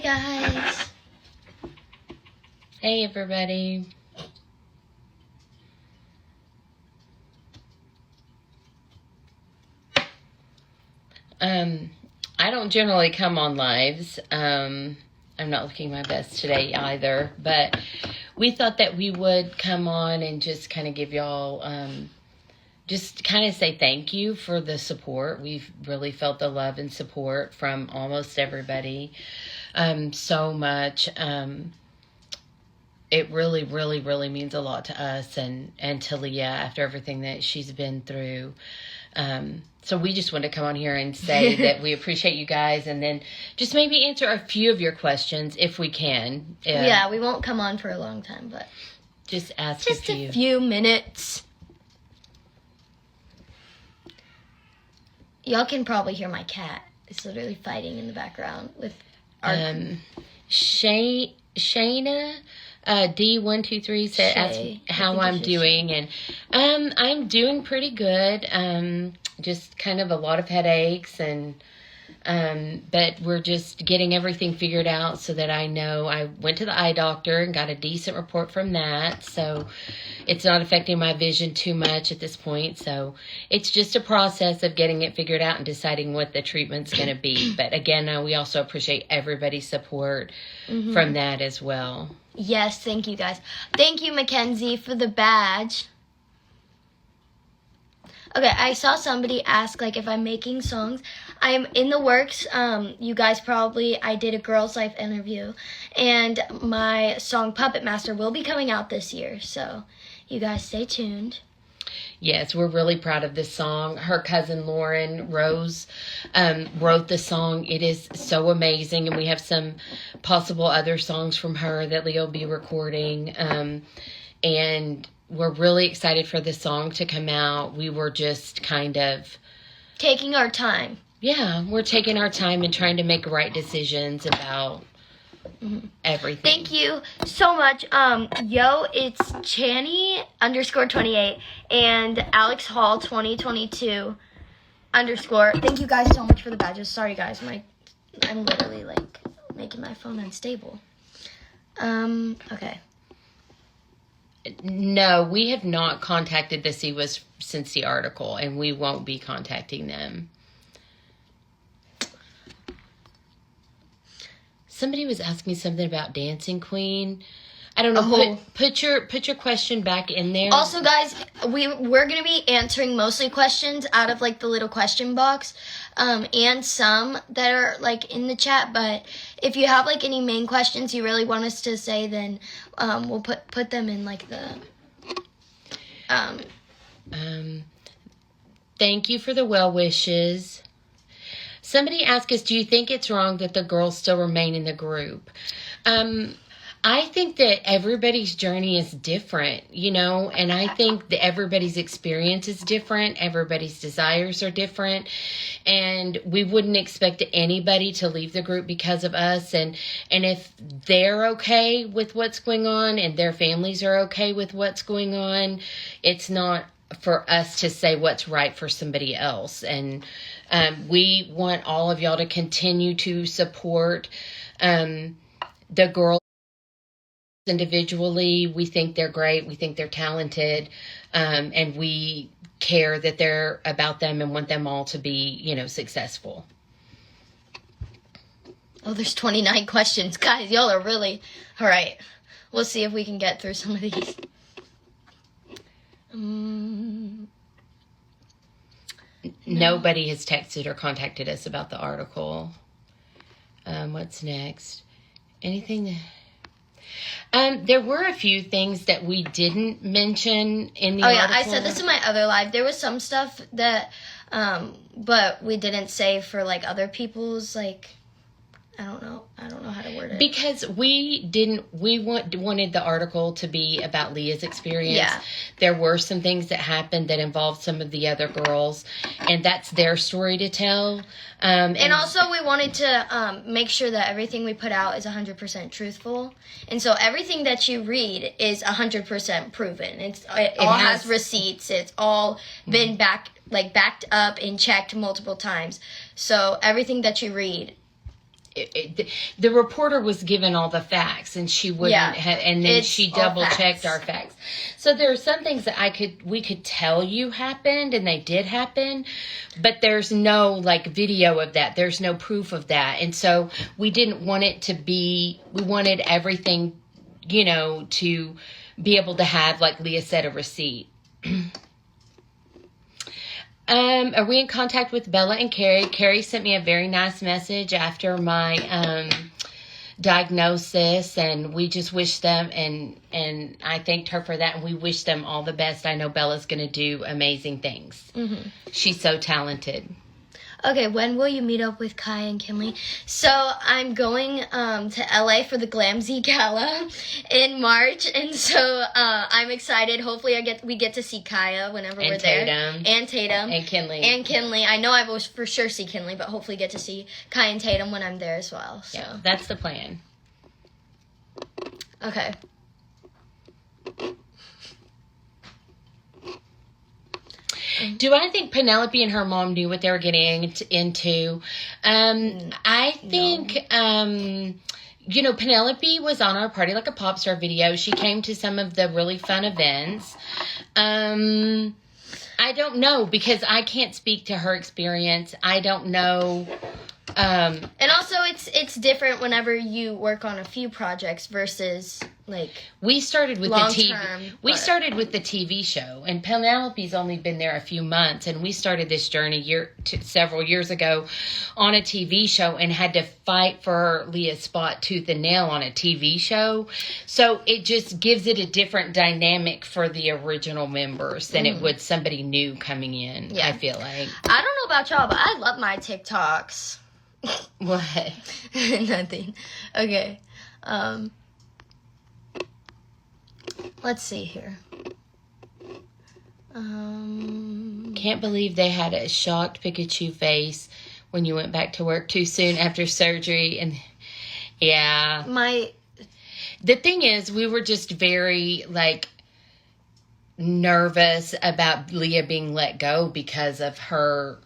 guys. Hey, everybody. I don't generally come on lives. I'm not looking my best today either, but we thought that we would come on and just kind of give y'all, just kind of say thank you for the support. We've really felt the love and support from almost everybody, so much. It really, really, really means a lot to us and to Leigha after everything that she's been through. So we just want to come on here and say that we appreciate you guys, and then just maybe answer a few of your questions if we can. Yeah, we won't come on for a long time, but just ask just a few minutes. Y'all can probably hear my cat. It's literally fighting in the background with our Shayna D123 said ask how I'm doing, and I'm doing pretty good. Just kind of a lot of headaches, and but we're just getting everything figured out so that I know. I went to the eye doctor and got a decent report from that, so it's not affecting my vision too much at this point. So it's just a process of getting it figured out and deciding what the treatment's going to be. But again, we also appreciate everybody's support from that as well. Yes, thank you guys. Thank you, Mackenzie, for the badge. Okay, I saw somebody ask, like, if I'm making songs. I'm in the works. You guys probably, I did a Girls Life interview, and my song Puppet Master will be coming out this year, so you guys stay tuned. Yes, we're really proud of this song. Her cousin Lauren Rose wrote the song. It is so amazing, and we have some possible other songs from her that Leigha will be recording. And we're really excited for this song to come out. We were just kind of taking our time. Yeah, we're taking our time and trying to make right decisions about everything. Thank you so much. It's Channy _28 and Alex Hall 2022 _. Thank you guys so much for the badges. Sorry guys, I'm literally like making my phone unstable. Okay. No, we have not contacted the CWAS since the article, and we won't be contacting them. Somebody was asking something about Dancing Queen. I don't know. Put your question back in there. Also, guys, we're gonna be answering mostly questions out of like the little question box, and some that are like in the chat. But if you have like any main questions you really want us to say, then we'll put them in like the. Thank you for the well wishes. Somebody asked us, do you think it's wrong that the girls still remain in the group? I think that everybody's journey is different, and I think that everybody's experience is different. Everybody's desires are different, and we wouldn't expect anybody to leave the group because of us. And if they're okay with what's going on and their families are okay with what's going on, it's not for us to say what's right for somebody else. And we want all of y'all to continue to support the girls individually. We think they're great. We think they're talented. And we care that they're about them and want them all to be, successful. Oh, there's 29 questions. Guys, y'all are really... All right. We'll see if we can get through some of these. Nobody has texted or contacted us about the article. What's next? Anything? There were a few things that we didn't mention in the article. I said this in my other live. There was some stuff that, but we didn't say for like other people's like. I don't know how to word it. Because we wanted the article to be about Leah's experience. Yeah. There were some things that happened that involved some of the other girls, and that's their story to tell. And also we wanted to make sure that everything we put out is 100% truthful. And so everything that you read is 100% proven. It all has receipts. It's all been backed up and checked multiple times. So everything that you read the reporter was given all the facts, and she wouldn't have, and then she double checked our facts. So there are some things that we could tell you happened, and they did happen, but there's no like video of that. There's no proof of that, and so we didn't want it to be. We wanted everything, to be able to have, like Leigha said, a receipt. Are we in contact with Bella and Carrie? Carrie sent me a very nice message after my diagnosis, and we just wished them, and I thanked her for that, and we wish them all the best. I know Bella's going to do amazing things. Mm-hmm. She's so talented. Okay, when will you meet up with Kai and Kinley? So I'm going to LA for the Glamzy Gala in March, and so I'm excited. Hopefully we get to see Kaya whenever we're there. And Tatum. And Kinley. And Kinley. I know I will for sure see Kinley, but hopefully get to see Kai and Tatum when I'm there as well. So. Yeah, that's the plan. Okay. Do I think Penelope and her mom knew what they were getting into? I think, Penelope was on our Party Like a Pop Star video. She came to some of the really fun events. I don't know, because I can't speak to her experience. I don't know. And also, it's different whenever you work on a few projects versus like we started with long the TV. Term, we started with the TV show, and Penelope's only been there a few months, and we started this journey several years ago on a TV show, and had to fight for Leah's spot tooth and nail on a TV show. So it just gives it a different dynamic for the original members than it would somebody new coming in. Yeah. I feel like. I don't know about y'all, but I love my TikToks. What? Nothing. Okay. Let's see here. Can't believe they had a shocked Pikachu face when you went back to work too soon after surgery. And yeah. The thing is, we were just very nervous about Leah being let go because of her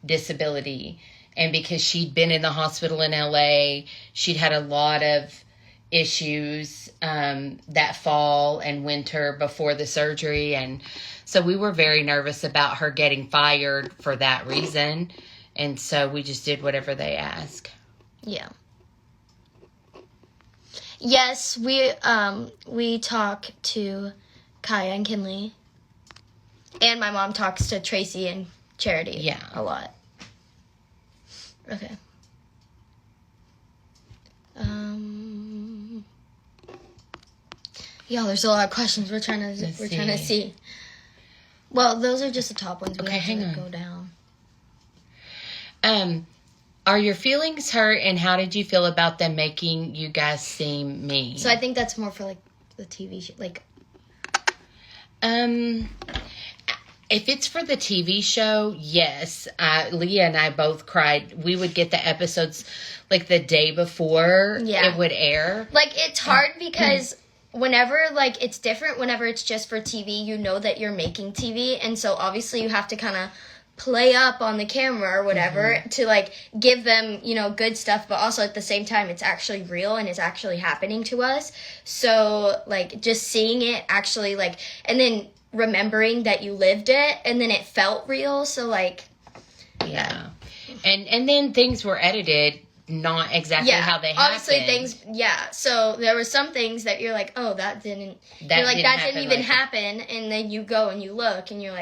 disability. And because she'd been in the hospital in LA, she'd had a lot of issues that fall and winter before the surgery. And so we were very nervous about her getting fired for that reason. And so we just did whatever they asked. Yeah. Yes, we talk to Kaya and Kinley. And my mom talks to Tracy and Charity a lot. Okay. Y'all, there's a lot of questions we're trying to see. Well, those are just the top ones. We have to go down. Are your feelings hurt, and how did you feel about them making you guys seem mean? So I think that's more for the TV show, If it's for the TV show, yes. Leah and I both cried. We would get the episodes the day before it would air. It's hard because whenever it's different whenever it's just for TV, you know that you're making TV, and so obviously you have to kind of play up on the camera or whatever to give them good stuff, but also at the same time it's actually real and it's actually happening to us. So just seeing it actually and then remembering that you lived it, and then it felt real. So yeah, and then things were edited not exactly how they happened. Obviously so there were some things that you're oh, that didn't even happen, and then you go and you look and you're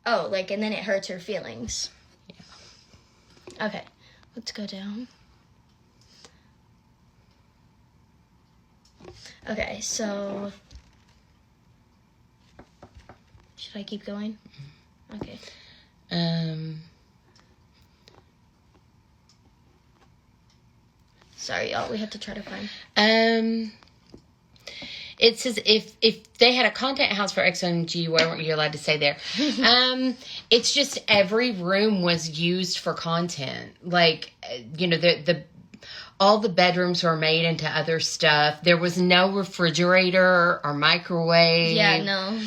oh, and then it hurts your feelings. Yeah. Okay, let's go down. Okay, so should I keep going? Okay. Sorry, y'all. We have to try to find. It says if they had a content house for XOMG, why weren't you allowed to say there? It's just every room was used for content. All the bedrooms were made into other stuff. There was no refrigerator or microwave. Yeah, no.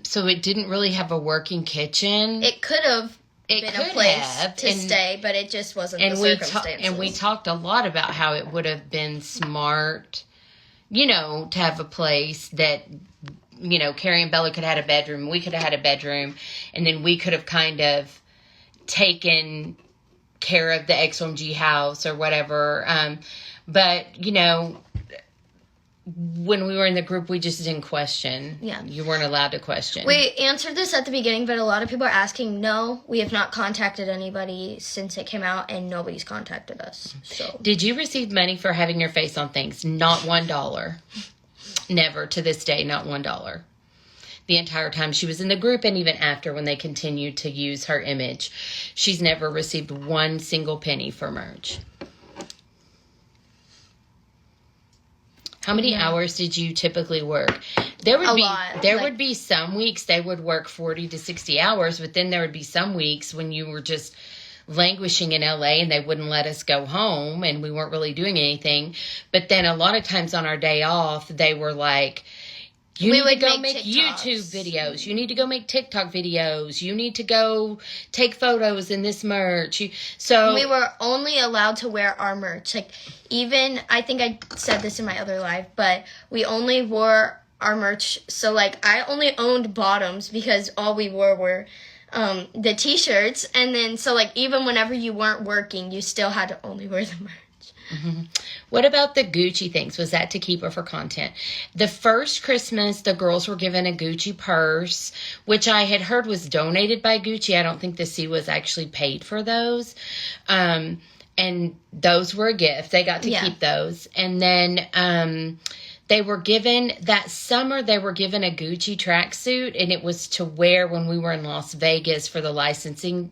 So it didn't really have a working kitchen. It could have It been could a place have, to stay, but it just wasn't the circumstances. And we talked a lot about how it would have been smart, to have a place that, Carrie and Bella could have had a bedroom, we could have had a bedroom, and then we could have kind of taken care of the XOMG house or whatever. But, when we were in the group, we just didn't question. Yeah. You weren't allowed to question. We answered this at the beginning, but a lot of people are asking. No, we have not contacted anybody since it came out, and nobody's contacted us. So, did you receive money for having your face on things? Not $1. Never, to this day, not $1. The entire time she was in the group, and even after, when they continued to use her image, she's never received one single penny for merch. How many hours did you typically work? There would be some weeks they would work 40 to 60 hours, but then there would be some weeks when you were just languishing in LA and they wouldn't let us go home and we weren't really doing anything. But then a lot of times on our day off, they were like, you need to go make YouTube videos. You need to go make TikTok videos. You need to go take photos in this merch. So we were only allowed to wear our merch. Like, even, I think I said this in my other live, but we only wore our merch. So, like, I only owned bottoms because all we wore were the t-shirts. And then, so, like, even whenever you weren't working, you still had to only wear the merch. Mm-hmm. What about the Gucci things? Was that to keep or for content? The first Christmas, the girls were given a Gucci purse, which I had heard was donated by Gucci. I don't think the C was actually paid for those. And those were a gift. They got to keep those. And then they were given, that summer, they were given a Gucci tracksuit, and it was to wear when we were in Las Vegas for the licensing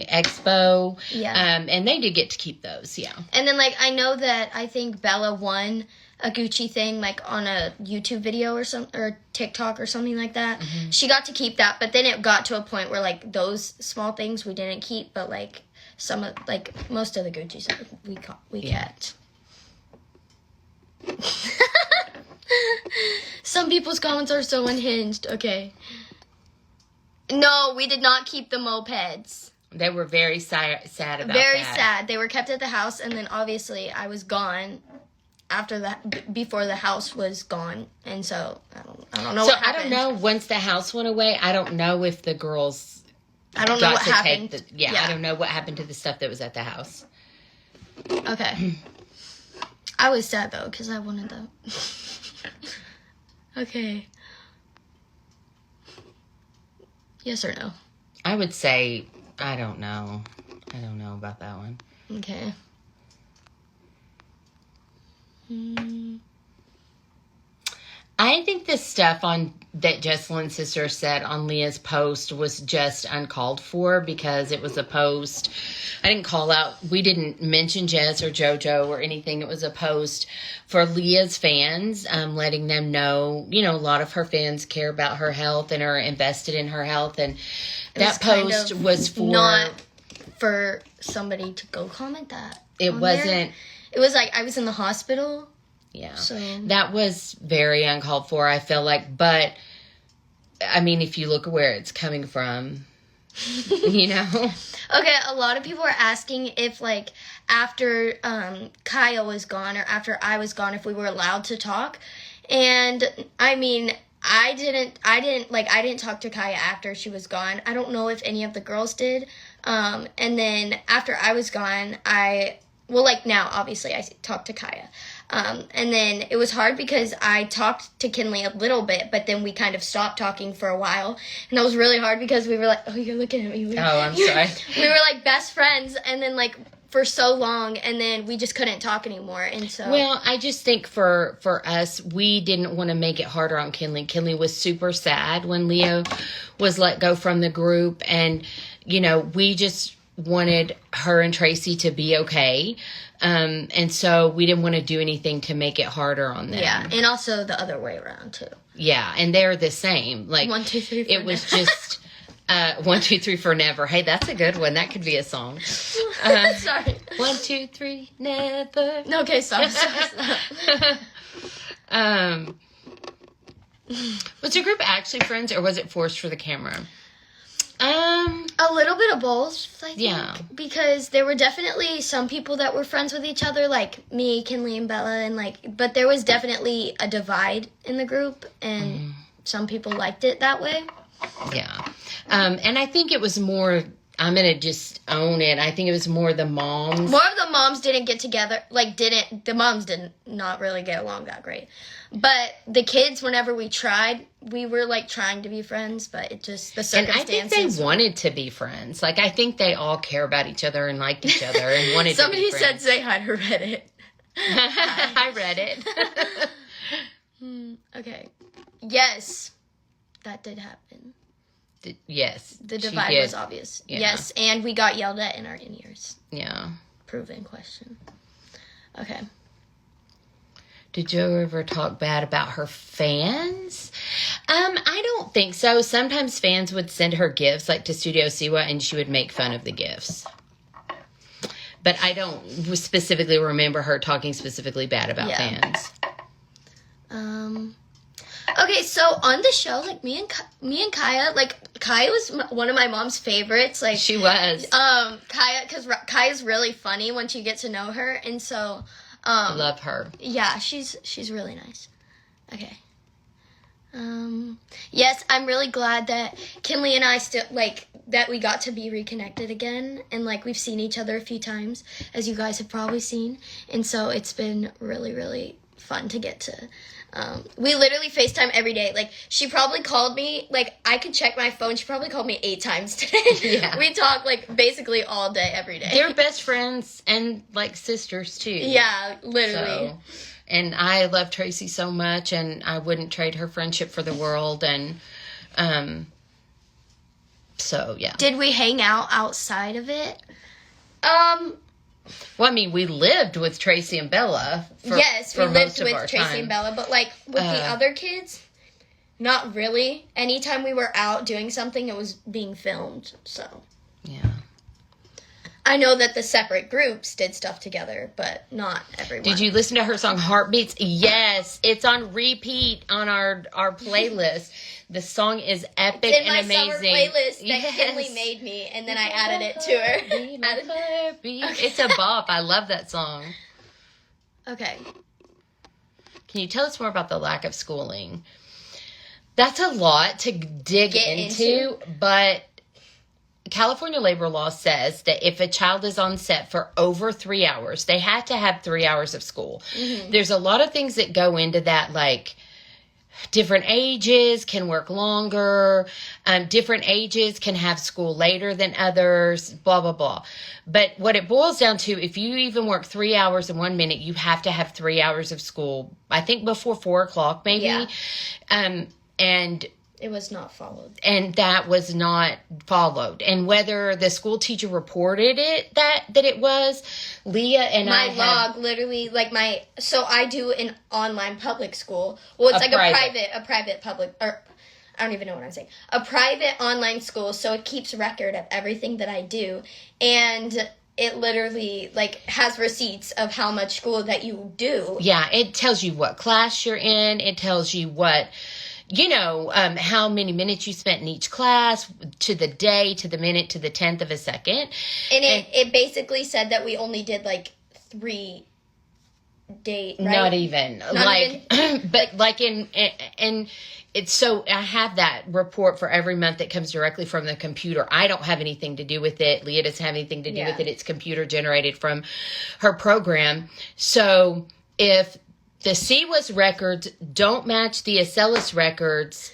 expo. Yeah. And they did get to keep those, yeah. And then, like, I know that I think Bella won a Gucci thing, like, on a YouTube video or TikTok or something like that. Mm-hmm. She got to keep that, but then it got to a point where, like, those small things we didn't keep, but, like, most of the Gucci stuff we kept. Some people's comments are so unhinged. Okay. No, we did not keep the mopeds. They were very sad about that. Very sad. They were kept at the house, and then obviously I was gone after that, before the house was gone, and so I don't know what happened. I don't know, once the house went away, I don't know if the girls I don't know what happened. I don't know what happened to the stuff that was at the house. Okay. I was sad, though, because I wanted them. Okay. Yes or no? I would say, I don't know. I don't know about that one. Okay. I think the stuff that Jesselyn's sister said on Leah's post was just uncalled for, because it was a post. I didn't call out. We didn't mention Jess or JoJo or anything. It was a post for Leah's fans, letting them know, a lot of her fans care about her health and are invested in her health. And that post was for... Not for somebody to go comment that. It wasn't... There. It was like I was in the hospital. Yeah. So that was very uncalled for, I feel like. But, I mean, if you look where it's coming from, Okay, a lot of people are asking if, like, after Kaya was gone or after I was gone, if we were allowed to talk. And, I mean, I didn't talk to Kaya after she was gone. I don't know if any of the girls did. And then after I was gone, now, obviously, I talked to Kaya. And then it was hard because I talked to Kinley a little bit, but then we kind of stopped talking for a while. And that was really hard because we were like, oh, you're looking at me. I'm sorry. We were like best friends, and then like for so long, and then we just couldn't talk anymore. And so, well, I just think for us, we didn't want to make it harder on Kinley. Kinley was super sad when Leo was let go from the group, and we just wanted her and Tracy to be okay. And so we didn't want to do anything to make it harder on them. Yeah, and also the other way around, too. Yeah, and they're the same. Like 1, 2, 3, 4. It was just 1, 2, 3 for never. Hey, that's a good one. That could be a song. Sorry. 1, 2, 3, never. Okay, stop. Was your group actually friends, or was it forced for the camera? A little bit of both, I think. Yeah. Because there were definitely some people that were friends with each other, like me, Kinley, and Bella, and but there was definitely a divide in the group, and some people liked it that way. Yeah. And I think it was more, I'm going to just own it. I think it was more the moms. More of the moms didn't get together, the moms didn't not really get along that great. But the kids, whenever we tried, we were trying to be friends, but it just, the circumstances. And I think they wanted to be friends. I think they all care about each other and liked each other and wanted to be friends. Somebody said say hi to Reddit. I read it. Okay. Yes, that did happen. Yes. The divide was obvious. Yeah. Yes, and we got yelled at in our in-ears. Yeah. Proven question. Okay. Did Joe ever talk bad about her fans? I don't think so. Sometimes fans would send her gifts, to Studio Siwa, and she would make fun of the gifts. But I don't specifically remember her talking specifically bad about fans. Okay, so on the show, me and Kaya, Kaya was one of my mom's favorites. She was. Kaya, because Kaya's really funny once you get to know her, and so. I love her. Yeah, she's really nice. Okay. Yes, I'm really glad that Kinley and I still, that we got to be reconnected again. And, we've seen each other a few times, as you guys have probably seen. And so it's been really, really fun to get to. We literally FaceTime every day. She probably called me, I could check my phone. She probably called me 8 times today. Yeah. We talk, basically all day, every day. They're best friends and, sisters, too. Yeah, literally. So, and I love Tracy so much, and I wouldn't trade her friendship for the world, and, so, yeah. Did we hang out outside of it? Well, we lived with Tracy and Bella for yes, we lived with Tracy time. And Bella, but with the other kids, not really. Anytime we were out doing something, it was being filmed, so. Yeah. I know that the separate groups did stuff together, but not everyone. Did you listen to her song Heartbeats? Yes, it's on repeat on our playlist. The song is epic and amazing. It's in my summer playlist that Kinley made me, and then I added it to her. Okay. It's a bop. I love that song. Okay. Can you tell us more about the lack of schooling? That's a lot to dig into, but California labor law says that if a child is on set for over 3 hours, they have to have 3 hours of school. Mm-hmm. There's a lot of things that go into that, different ages can work longer. Different ages can have school later than others, blah, blah, blah. But what it boils down to, if you even work 3 hours in 1 minute, you have to have 3 hours of school, I think before 4 o'clock maybe. Yeah. And it was not followed. And that was not followed. And whether the school teacher reported it, that it was, Leah and my log literally, so I do an online public school. Well, it's a private public, or I don't even know what I'm saying. A private online school, so it keeps record of everything that I do. And it literally, has receipts of how much school that you do. Yeah, it tells you what class you're in. It tells you what... how many minutes you spent in each class, to the day, to the minute, to the 10th of a second. And it basically said that we only did 3 days, right? Not even. But in it's so I have that report for every month that comes directly from the computer. I don't have anything to do with it. Leah doesn't have anything to do with it. It's computer generated from her program. So if the CWAS records don't match the Acellus records,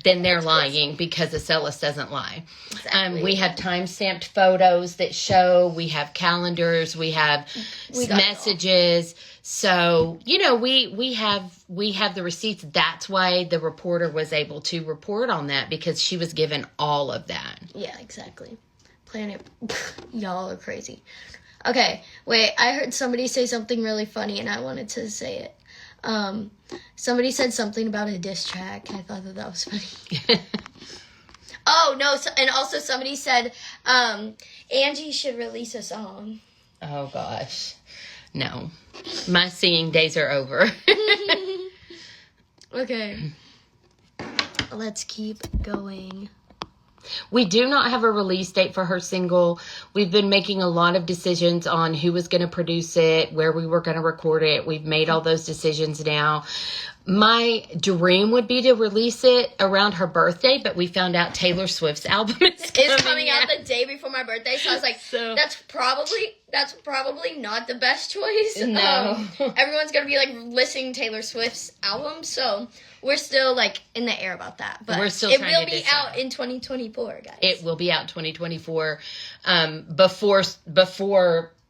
then they're lying, because Acellus doesn't lie. Exactly. We have time-stamped photos that show. We have calendars. We have messages. So, we have the receipts. That's why the reporter was able to report on that, because she was given all of that. Yeah, exactly. Planet, y'all are crazy. Okay, wait, I heard somebody say something really funny, and I wanted to say it. Somebody said something about a diss track. I thought that was funny. Oh, no, and also somebody said, Angie should release a song. Oh, gosh. No. My singing days are over. Okay. Let's keep going. We do not have a release date for her single. We've been making a lot of decisions on who was going to produce it, where we were going to record it. We've made all those decisions now. My dream would be to release it around her birthday, but we found out Taylor Swift's album is coming out the day before my birthday, so I was like, that's probably not the best choice. No. Everyone's gonna be like listening to Taylor Swift's album, so we're still like in the air about that. But we're still it trying will to be decide. out in 2024, guys. It will be out in 2024, before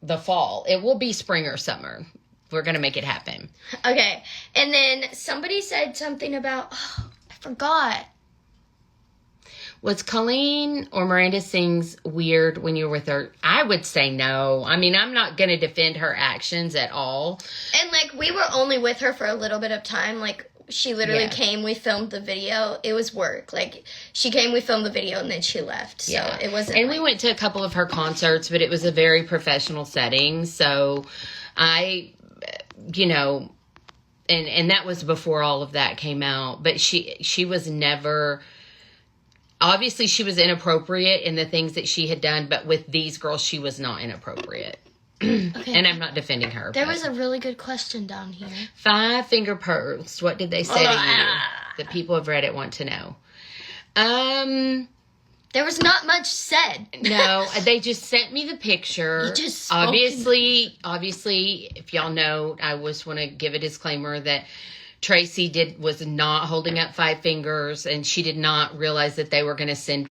the fall. It will be spring or summer. We're going to make it happen. Okay. And then somebody said something about, I forgot. Was Colleen or Miranda Sings weird when you were with her? I would say no. I mean, I'm not going to defend her actions at all. And, like, we were only with her for a little bit of time. Like, she literally came, we filmed the video. It was work. Like, she came, we filmed the video, and then she left. So it wasn't. And we went to a couple of her concerts, but it was a very professional setting. So and that was before all of that came out. But she was never, obviously she was inappropriate in the things that she had done, but with these girls, she was not inappropriate. Okay. And I'm not defending her. There was a really good question down here. 5 finger pearls. What did they say to you? The people of Reddit want to know. There was not much said. No, they just sent me the picture. You just obviously, if y'all know, I just want to give a disclaimer that Tracy was not holding up 5 fingers, and she did not realize that they were going to send.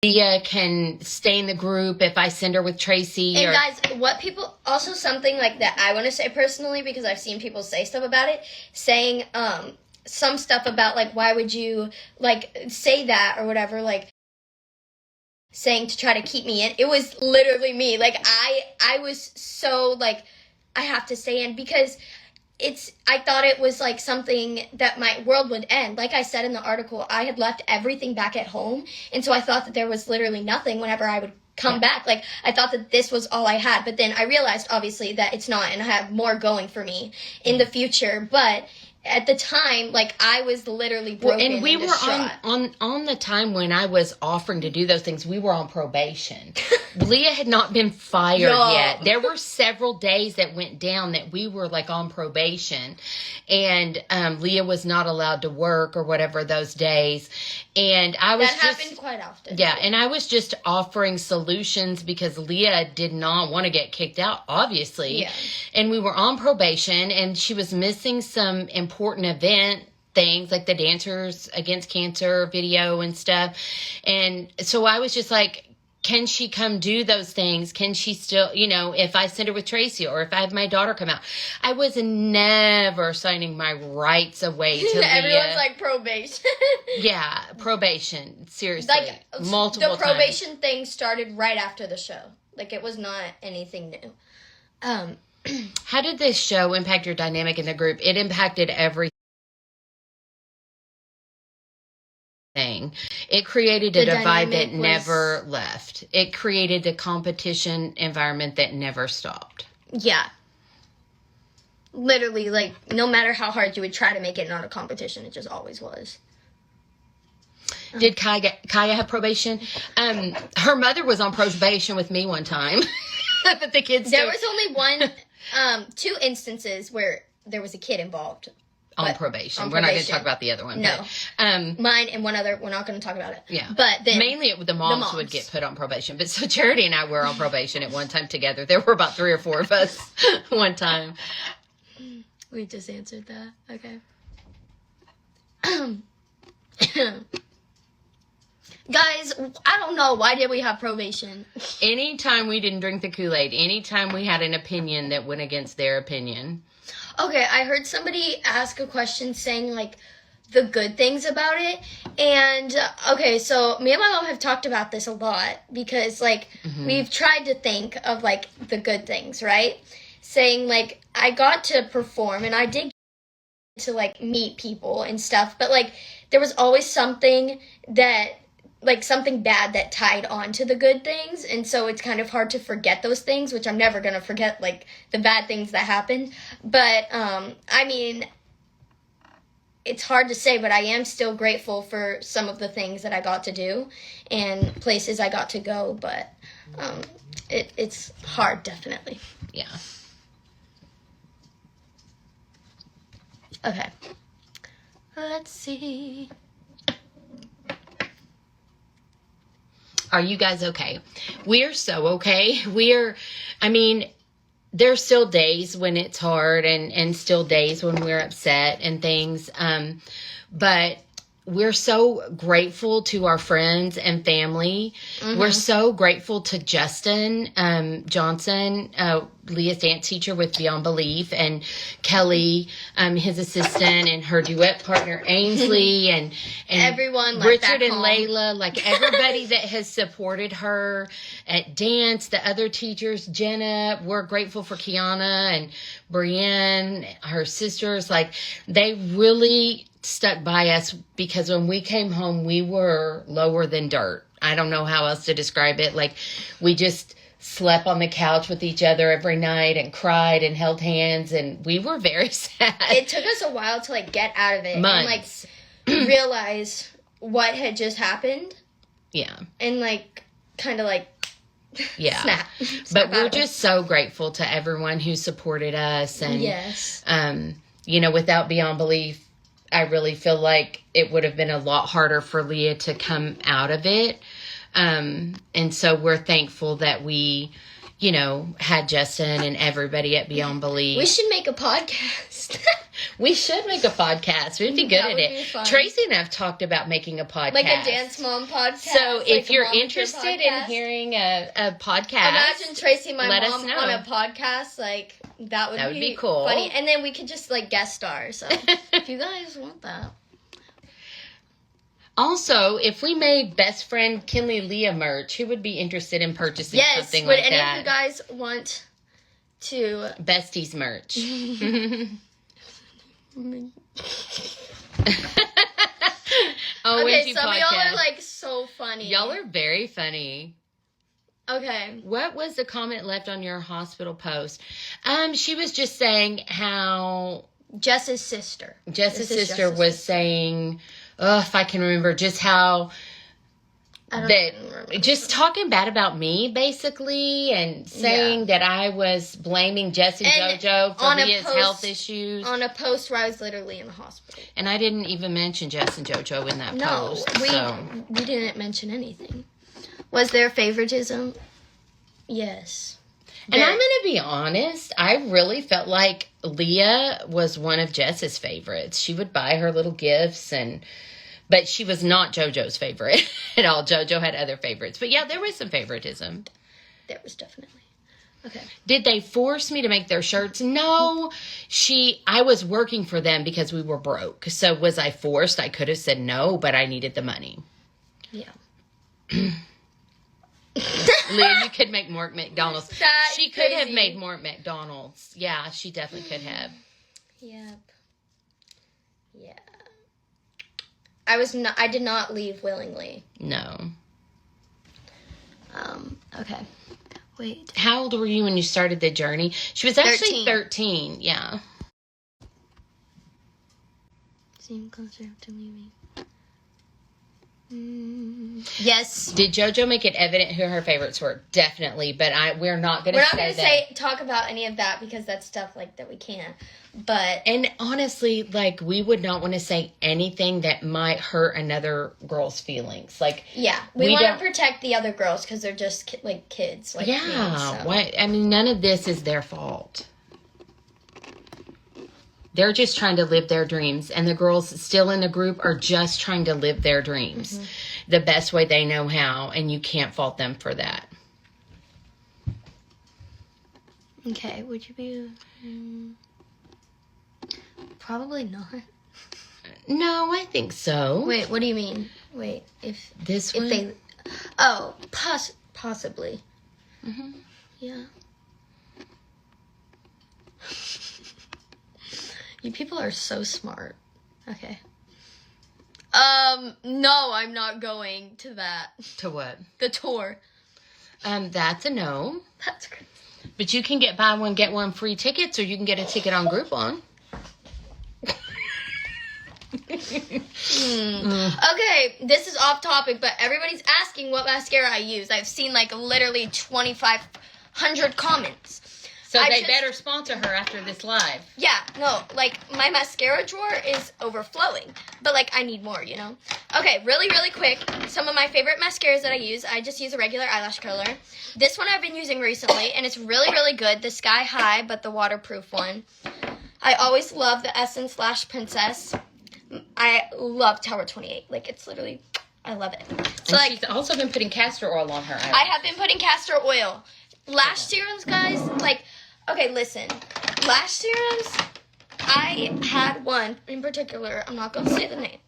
Leigha can stay in the group if I send her with Tracy. And guys, something like that I want to say personally, because I've seen people say stuff about it, saying some stuff about, like, why would you, like, say that or whatever, like, saying to try to keep me in. It was literally me. Like, I was so, like, I have to stay in, because I thought it was like something that my world would end. Like I said in the article, I had left everything back at home. And so I thought that there was literally nothing whenever I would come back. Like, I thought that this was all I had. But then I realized, obviously, that it's not. And I have more going for me in the future. But at the time, like, I was literally broken and we and were distraught. on the time when I was offering to do those things, we were on probation. Leigha had not been fired yet. There were several days that went down that we were, like, on probation, and Leigha was not allowed to work or whatever those days. And I was happened quite often. Yeah, and I was just offering solutions because Leigha did not want to get kicked out, obviously. Yeah. And we were on probation, and she was missing some important event things like the Dancers Against Cancer video and stuff. And so I was just like, can she come do those things? Can she still, if I send her with Tracy or if I have my daughter come out? I was never signing my rights away to Leigha. Everyone's like, probation. Yeah, probation. Seriously. Like, multiple times. The probation thing started right after the show. Like, it was not anything new. How did this show impact your dynamic in the group? It impacted everything. It created a divide that never left. It created a competition environment that never stopped. Yeah. Literally, like, no matter how hard you would try to make it not a competition, it just always was. Did Kaya have probation? Her mother was on probation with me one time. But the kids There was only two instances where there was a kid involved. On probation. We're not going to talk about the other one. No. But, mine and one other, we're not going to talk about it. Yeah. But then mainly the moms would get put on probation. But so Charity and I were on probation at one time together. There were about 3 or 4 of us one time. We just answered that. Okay. Guys, I don't know. Why did we have probation? Anytime we didn't drink the Kool-Aid, anytime we had an opinion that went against their opinion. Okay, I heard somebody ask a question saying, like, the good things about it. And, okay, so me and my mom have talked about this a lot because, like, we've tried to think of, like, the good things, right? Saying, like, I got to perform and I did to, like, meet people and stuff. But, like, there was always something that, like, something bad that tied on to the good things. And so it's kind of hard to forget those things, which I'm never going to forget, like, the bad things that happened. But, I mean, it's hard to say, but I am still grateful for some of the things that I got to do and places I got to go. But it's hard, definitely. Yeah. Okay. Let's see. Are you guys okay? We're so okay. I mean, there's still days when it's hard and still days when we're upset and things. But we're so grateful to our friends and family. We're so grateful to Justin Johnson, Leah's dance teacher with Beyond Belief, and Kelly, his assistant, and her duet partner Ainsley, and everyone, like, Richard and Layla, like everybody that has supported her at dance, the other teachers, Jenna. We're grateful for Kiana and Brienne, her sisters. Like, they really stuck by us because when we came home, we were lower than dirt. I don't know how else to describe it. Like, we just slept on the couch with each other every night and cried and held hands, and we were very sad. It took us a while to, like, get out of it Months. and, like, realize what had just happened. Yeah. And, like, kind of, like, yeah. snap But we're out of it. just so grateful to everyone who supported us. And, Yes. you know, without Beyond Belief, I really feel like it would have been a lot harder for Leah to come out of it. And so we're thankful that we, you know, had Justin and everybody at Beyond Belief. We should make a podcast. We should make a podcast. We'd be good That at would it. be fun. Tracy and I have talked about making a podcast. Like a Dance Mom podcast. So like if a you're Mom with Your interested in podcast. hearing a podcast, Imagine Tracy and my let us mom know. on a podcast. Like, that would be cool. funny. And then we could just, like, guest star. So if you guys want that. Also, if we made best friend Kinley Leah merch, who would be interested in purchasing Yes, something would like any that? of you guys want to... Besties merch. Okay, some of y'all are, like, so funny. Y'all are very funny. Okay. What was the comment left on your hospital post? She was just saying how Jess's sister. Jess's This is sister Jess's was sister. saying, if I can remember, just how I don't that even remember. just talking bad about me, basically, and saying that I was blaming Jess and And JoJo for on a Leah's post- health issues. On a post where I was literally in the hospital. And I didn't even mention Jess and JoJo in that No, post. we didn't mention anything. Was there favoritism? Yes. And I'm going to be honest, I really felt like Leah was one of Jess's favorites. She would buy her little gifts, but she was not JoJo's favorite at all. JoJo had other favorites. But yeah, there was some favoritism. There was definitely. Okay. Did they force me to make their shirts? No. I was working for them because we were broke. So was I forced? I could have said no, but I needed the money. Yeah. Leah, you could make more at McDonald's. That's She could have crazy. made more at McDonald's. Yeah, she definitely could have. Yep. Yeah. I did not leave willingly. No. Okay. Wait. How old were you when you started the journey? She was actually 13. 13. Yeah. Seem closer to leaving. Yes. Did JoJo make it evident who her favorites were? Definitely, but we're not going to We're not say going that. to talk about any of that because that's stuff like that we can't. But And honestly, like, we would not want to say anything that might hurt another girl's feelings. Like, yeah, we We want don't- to protect the other girls because they're just like kids. Like yeah, me, so. what? I mean, none of this is their fault. They're just trying to live their dreams. And the girls still in the group are just trying to live their dreams the best way they know how. And you can't fault them for that. Okay, would you be... Probably not. No, I think so. Wait, what do you mean? Wait, if one? they... Oh, possibly. Mm-hmm. Yeah. You people are so smart. Okay. No, I'm not going to that. To what? The tour. That's a no. That's crazy. But you can get buy one, get one free tickets, or you can get a ticket on Groupon. Okay, this is off topic, but everybody's asking what mascara I use. I've seen like literally 2,500 comments. So they better sponsor her after this live. Yeah, no, like my mascara drawer is overflowing, but like I need more, you know? Okay, really, really quick, some of my favorite mascaras that I just use a regular eyelash curler. This one I've been using recently, and it's really, really good, the Sky High, but the waterproof one. I always love the Essence Lash Princess. I love Tower 28, like it's literally, I love it. So and like, she's also been putting castor oil on her eyelash. I have been putting castor oil. Lash serums, guys, like, okay, listen. Lash serums, I had one in particular. I'm not going to say the name.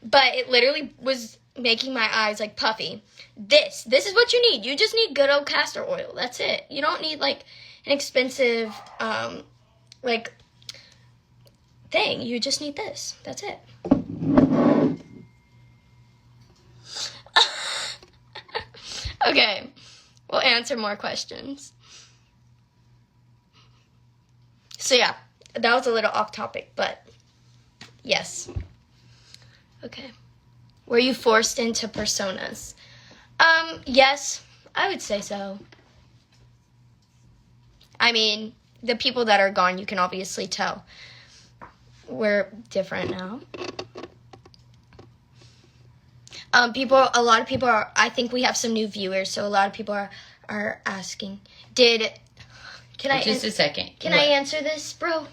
But it literally was making my eyes, like, puffy. This is what you need. You just need good old castor oil. That's it. You don't need, like, an expensive, like, thing. You just need this. That's it. Okay. We'll answer more questions. So yeah, that was a little off topic, but yes. Okay. Were you forced into personas? Yes, I would say so. I mean, the people that are gone, you can obviously tell. We're different now. A lot of people are, I think we have some new viewers, so a lot of people are asking, Just a second. Can I answer this, bro?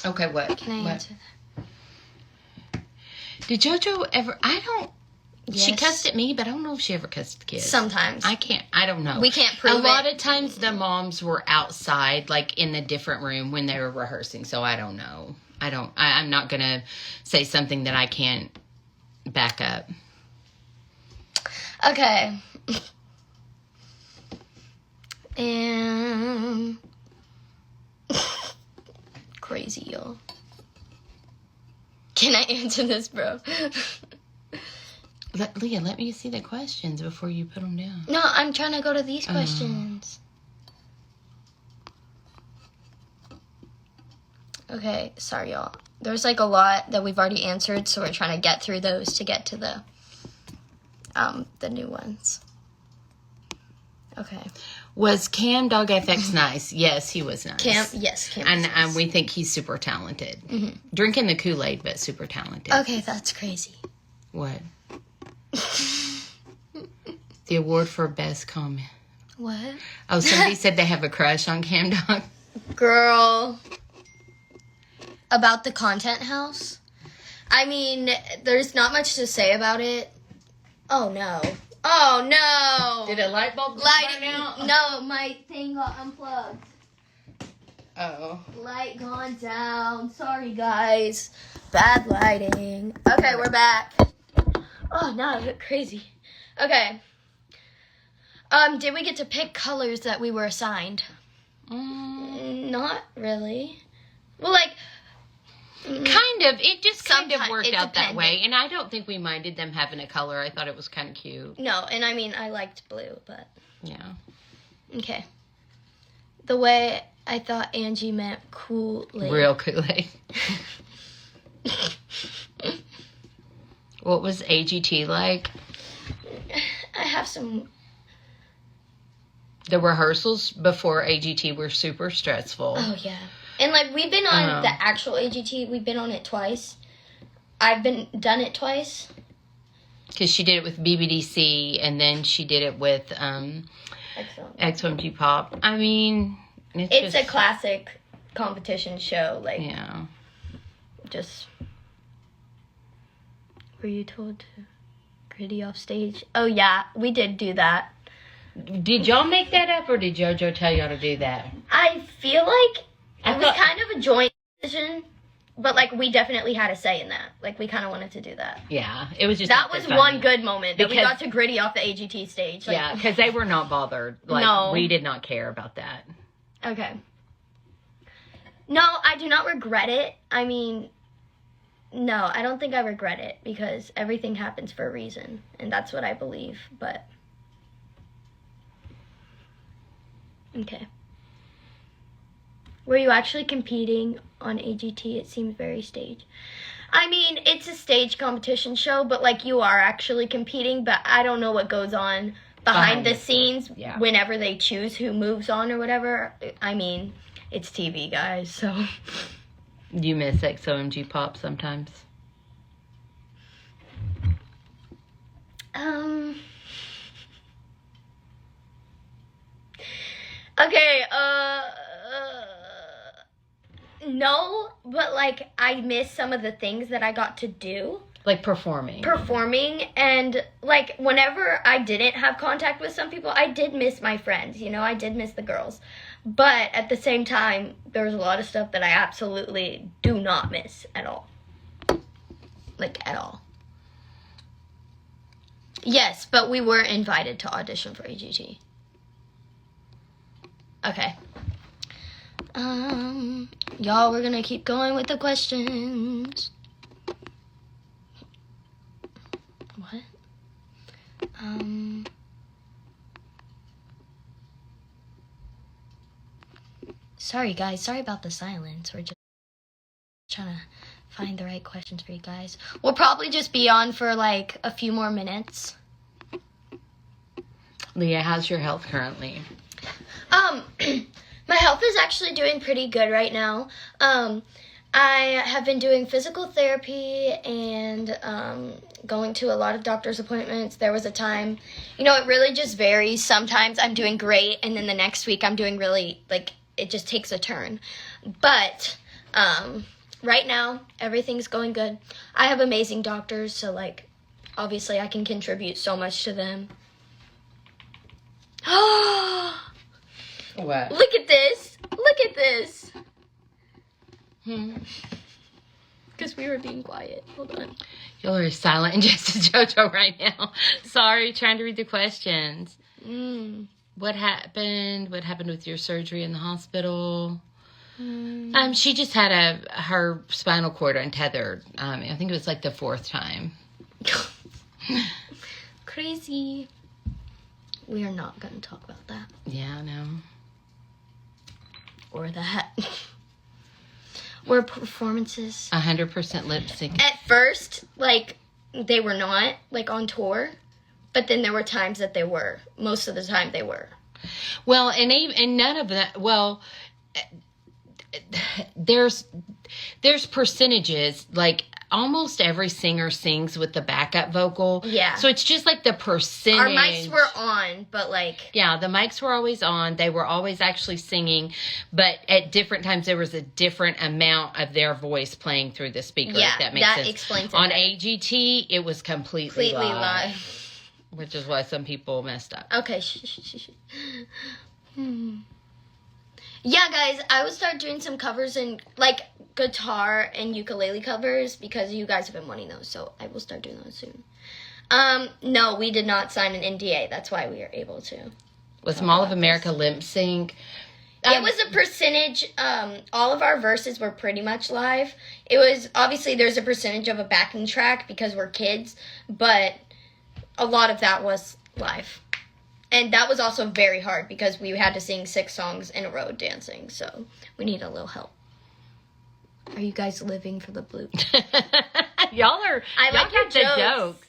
Okay, what? Can I answer that? Did JoJo ever... She Yes. cussed at me, but I don't know if she ever cussed the kids. Sometimes. I don't know. We can't prove it. A lot of times the moms were outside, like in a different room when they were rehearsing, so I don't know. I'm not going to say something that I can't back up. Okay. And... Crazy, y'all. Can I answer this, bro? Leah, let me see the questions before you put them down. No, I'm trying to go to these questions. Okay, sorry, y'all. There's like a lot that we've already answered, so we're trying to get through those to get to the new ones. Okay. Was Cam Dog FX nice? Yes, he was nice. Cam was nice. And we think he's super talented. Mm-hmm. Drinking the Kool-Aid, but super talented. Okay, that's crazy. What? The award for best comment. What? Oh, somebody said they have a crush on Cam Dog. Girl. About the content house? I mean, there's not much to say about it. Oh, no. Oh, no. Did a light bulb burn out? No, my thing got unplugged. Oh. Light gone down. Sorry, guys. Bad lighting. Okay, we're back. Oh, now I look crazy. Okay. Did we get to pick colors that we were assigned? Not really. Well, like... Kind of. It just kind of worked out that depended. way. And I don't think we minded them having a color. I thought it was kind of cute. No, and I mean, I liked blue, but... Yeah. Okay. The way I thought Angie meant Kool-Aid. Real Kool-Aid. What was AGT like? I have some... The rehearsals before AGT were super stressful. Oh, yeah. And, like, we've been on the actual AGT. We've been on it twice. I've done it twice. Because she did it with BBDC, and then she did it with Excellent. XOMG Pop. I mean, it's just a classic competition show. Like, yeah. Just, were you told to gritty off stage? Oh yeah, we did do that. Did y'all make that up, or did JoJo tell y'all to do that? I feel like it was kind of a joint decision, but like we definitely had a say in that. Like we kind of wanted to do that. Yeah, it was just that was one good moment that we got to gritty off the AGT stage. Like, yeah, because they were not bothered. Like, no, we did not care about that. Okay. No, I do not regret it. I mean, no, I don't think I regret it because everything happens for a reason, and that's what I believe. But okay. Were you actually competing on AGT? It seems very staged. I mean, it's a stage competition show, but like you are actually competing, but I don't know what goes on behind the scenes whenever they choose who moves on or whatever. I mean, it's TV, guys, so. You miss XOMG Pop sometimes? Okay, no, but like I miss some of the things that I got to do. Like performing, and like whenever I didn't have contact with some people, I did miss my friends, you know, I did miss the girls. But at the same time, there's a lot of stuff that I absolutely do not miss at all. Like, at all. Yes, but we were invited to audition for AGT. Okay. Y'all, we're gonna keep going with the questions. What? Sorry, guys. Sorry about the silence. We're just trying to find the right questions for you guys. We'll probably just be on for like a few more minutes. Leigha, how's your health currently? My health is actually doing pretty good right now. I have been doing physical therapy and going to a lot of doctor's appointments. There was a time, you know, it really just varies. Sometimes I'm doing great, and then the next week I'm doing really, like, it just takes a turn. But right now, everything's going good. I have amazing doctors, so, like, obviously I can contribute so much to them. What? Look at this. Look at this. Because we were being quiet. Hold on. Y'all are silent and just as JoJo right now. Sorry, trying to read the questions. What happened? What happened with your surgery in the hospital? She just had her spinal cord untethered. I think it was like the 4th time. Crazy. We are not going to talk about that. Yeah, no. Or that. Were performances 100% lip sync. at first, like, they were not, like, on tour, but then there were times that they were. Most of the time they were. Well, and none of that, well, there's percentages, like, almost every singer sings with the backup vocal. Yeah. So it's just like the percentage. Our mics were on, but like... Yeah, the mics were always on. They were always actually singing. But at different times, there was a different amount of their voice playing through the speaker, yeah, if that makes sense. that explains it. On AGT, it was completely live. Which is why some people messed up. Okay. Yeah, guys, I will start doing some covers and, like, guitar and ukulele covers because you guys have been wanting those, so I will start doing those soon. No, we did not sign an NDA. That's why we are able to. Was Mall of America lip sync? It was a percentage. All of our verses were pretty much live. It was, obviously, there's a percentage of a backing track because we're kids, but a lot of that was live. And that was also very hard because we had to sing 6 songs in a row dancing, so we need a little help. Are you guys living for the bloop? Y'all like your jokes.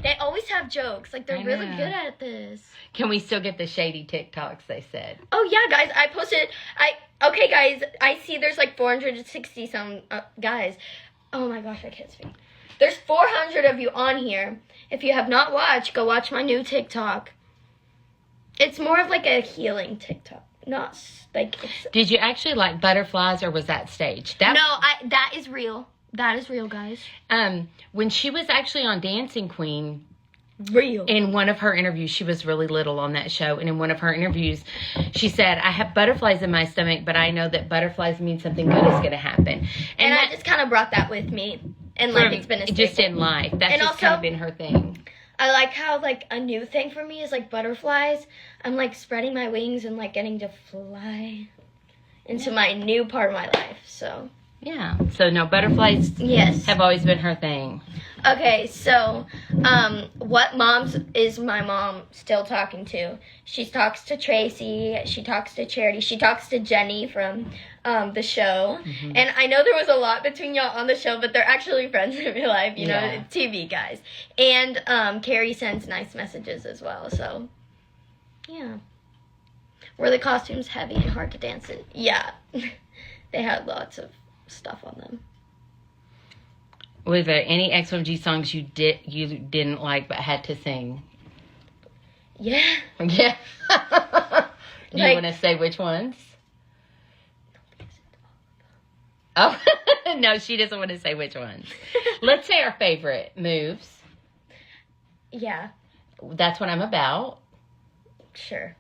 They always have jokes. Like, they're really good at this. Can we still get the shady TikToks, they said? Oh, yeah, guys. I posted... Okay, guys. I see there's like 460 some guys. Oh, my gosh. I can't speak. There's 400 of you on here. If you have not watched, go watch my new TikTok. It's more of like a healing TikTok. Not like it's... Did you actually like butterflies, or was that staged? No, that is real. That is real, guys. When she was actually on Dancing Queen, Real. in one of her interviews, she was really little on that show, and in one of her interviews, she said, I have butterflies in my stomach, but I know that butterflies mean something good is going to happen. And I just kind of brought that with me. And like it's been a staple. Just in life. That's and just also, kind of been her thing. I like how like a new thing for me is like butterflies. I'm like spreading my wings and like getting to fly into my new part of my life. So yeah. So no, butterflies have always been her thing. Okay, so what moms is my mom still talking to? She talks to Tracy, she talks to Charity, she talks to Jenny from the show. Mm-hmm. And I know there was a lot between y'all on the show, but they're actually friends in real life, you know, TV guys. And Carrie sends nice messages as well, so yeah. Were the costumes heavy and hard to dance in? Yeah. They had lots of stuff on them. Were there any XOMG songs you didn't like but had to sing? Yeah. Yeah. Do you want to say which ones? Oh, no, she doesn't want to say which ones. Let's say our favorite moves. Yeah. That's what I'm about. Sure.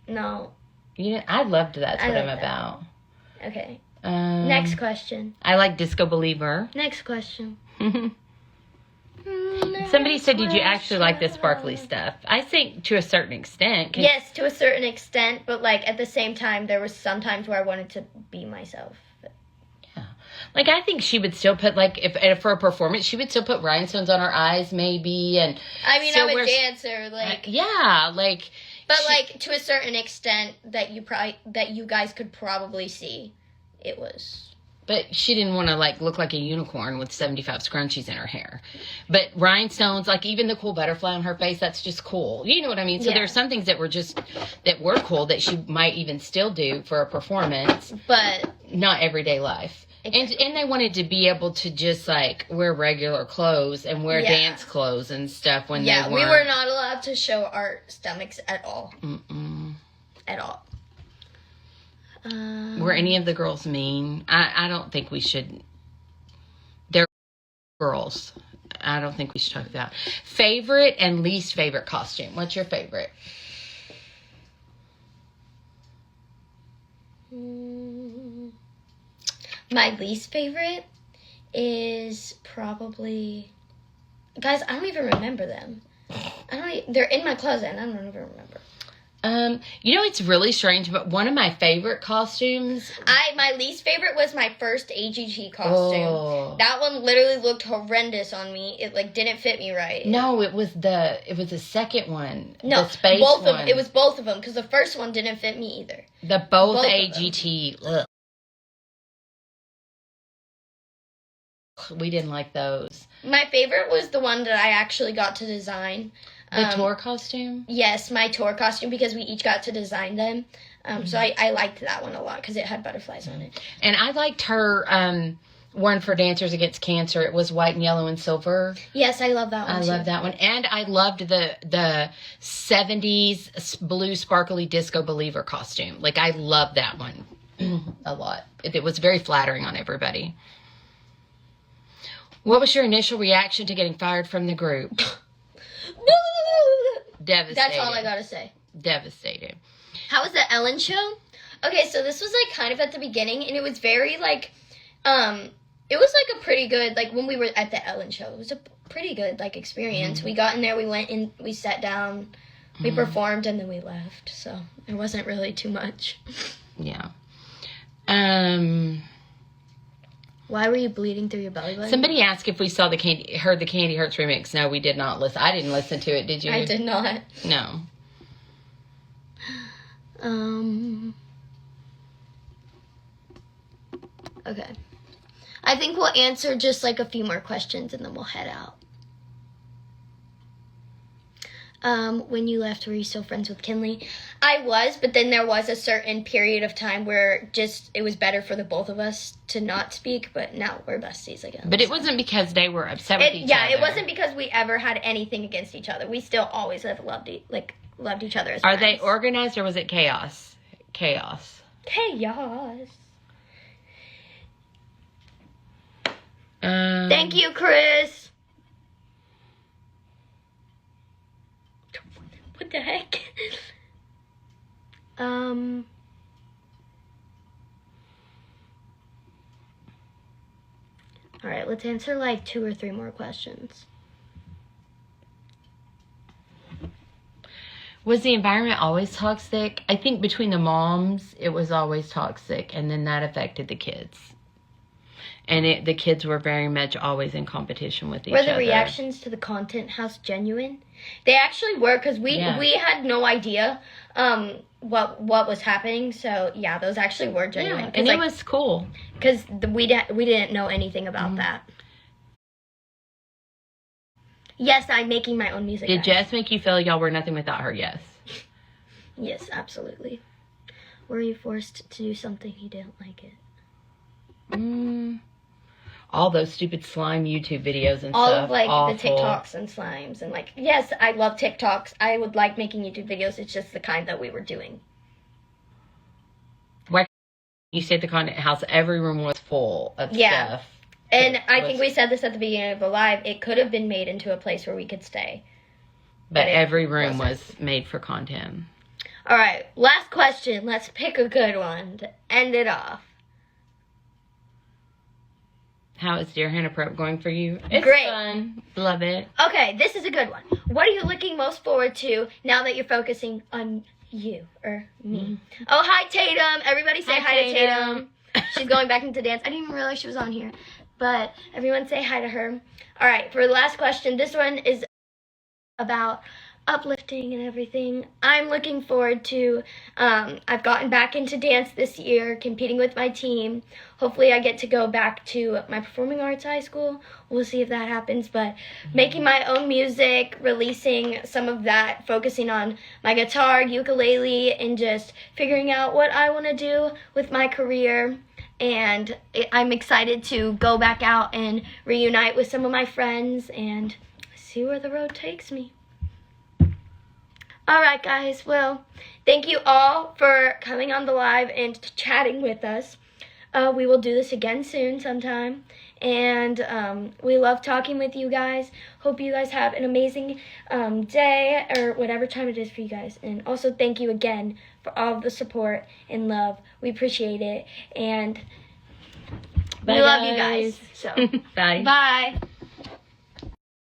No. I loved That's What I'm About. Okay. Next question. I like Disco Believer. Next question. Somebody said, did you actually like the sparkly stuff? I think to a certain extent. Yes, to a certain extent, but like at the same time, there was some times where I wanted to be myself. Yeah. Like I think she would still put if for a performance, she would still put rhinestones on her eyes maybe. And I mean, I'm a dancer. But like to a certain extent that you guys could probably see. It was. But she didn't want to look like a unicorn with 75 scrunchies in her hair. But rhinestones, like even the cool butterfly on her face, that's just cool. You know what I mean? So there's some things that were cool that she might even still do for a performance. But not everyday life. Exactly. And they wanted to be able to just wear regular clothes and wear dance clothes and stuff when they weren't. Yeah, we were not allowed to show our stomachs at all. At all. Were any of the girls mean? I don't think we should. They're girls. I don't think we should talk about. Favorite and least favorite costume. What's your favorite? My least favorite is probably... Guys, I don't even remember them. They're in my closet and I don't even remember. It's really strange, but one of my favorite costumes... My least favorite was my first AGT costume. Oh. That one literally looked horrendous on me. It, didn't fit me right. No, it was the second one. No, the space both one. of them. It was both of them, because the first one didn't fit me either. Both AGT... Ugh. We didn't like those. My favorite was the one that I actually got to design. The tour costume? Yes, my tour costume, because we each got to design them. So I liked that one a lot because it had butterflies on it. And I liked her one for Dancers Against Cancer. It was white and yellow and silver. Yes, I love that one too. I love that one. And I loved the 70s blue sparkly Disco Believer costume. I loved that one a lot. It was very flattering on everybody. What was your initial reaction to getting fired from the group? Devastated. That's all I gotta say. Devastated. How was the Ellen show? Okay, so this was kind of at the beginning, and it was very it was a pretty good, when we were at the Ellen show, it was a pretty good experience. Mm-hmm. We got in there, we went in, we sat down, we performed, and then we left. So there wasn't really too much. Yeah. Why were you bleeding through your belly button? Somebody asked if we heard the Candy Hurts remix. No, we did not listen. I didn't listen to it. Did you? I did not. No. Okay. I think we'll answer just a few more questions and then we'll head out. When you left, were you still friends with Kinley? I was, but then there was a certain period of time where it was better for the both of us to not speak, but now we're besties again. But it wasn't because they were upset with each other. Yeah, it wasn't because we ever had anything against each other. We still always have loved loved each other as Are friends. they organized or was it chaos? Chaos. Chaos. Thank you, Chris. What the heck? All right, let's answer like 2 or 3 more questions. Was the environment always toxic? I think between the moms, it was always toxic, and then that affected the kids. And the kids were very much always in competition with each other. Were the reactions to the content house genuine? They actually were, because we had no idea what was happening. So yeah, those actually were genuine. Yeah, and it was cool because we didn't know anything about that. Yes, I'm making my own music. Did Jess make you feel y'all were nothing without her? Yes. Yes, absolutely. Were you forced to do something you didn't like it? All those stupid slime YouTube videos and all stuff. Of like awful. The TikToks and slimes and like, yes, I love TikToks. I would like making YouTube videos. It's just the kind that we were doing. Why you said the content house? Every room was full of stuff. And I think we said this at the beginning of the live. It could have been made into a place where we could stay. But every room was made for content. All right, last question. Let's pick a good one to end it off. How is Deer Hunter Prep going for you? It's great. Fun. Love it. Okay, this is a good one. What are you looking most forward to now that you're focusing on you or me? Oh, hi, Tatum. Everybody say hi to Tatum. She's going back into dance. I didn't even realize she was on here. But everyone say hi to her. All right, for the last question, this one is about uplifting and everything. I'm looking forward to, I've gotten back into dance this year, competing with my team. Hopefully I get to go back to my performing arts high school. We'll see if that happens, but making my own music, releasing some of that, focusing on my guitar, ukulele, and just figuring out what I want to do with my career. And I'm excited to go back out and reunite with some of my friends and see where the road takes me. All right, guys. Well, thank you all for coming on the live and chatting with us. We will do this again soon sometime. And we love talking with you guys. Hope you guys have an amazing day or whatever time it is for you guys. And also thank you again for all of the support and love. We appreciate it. And we love you guys. So Bye. Bye.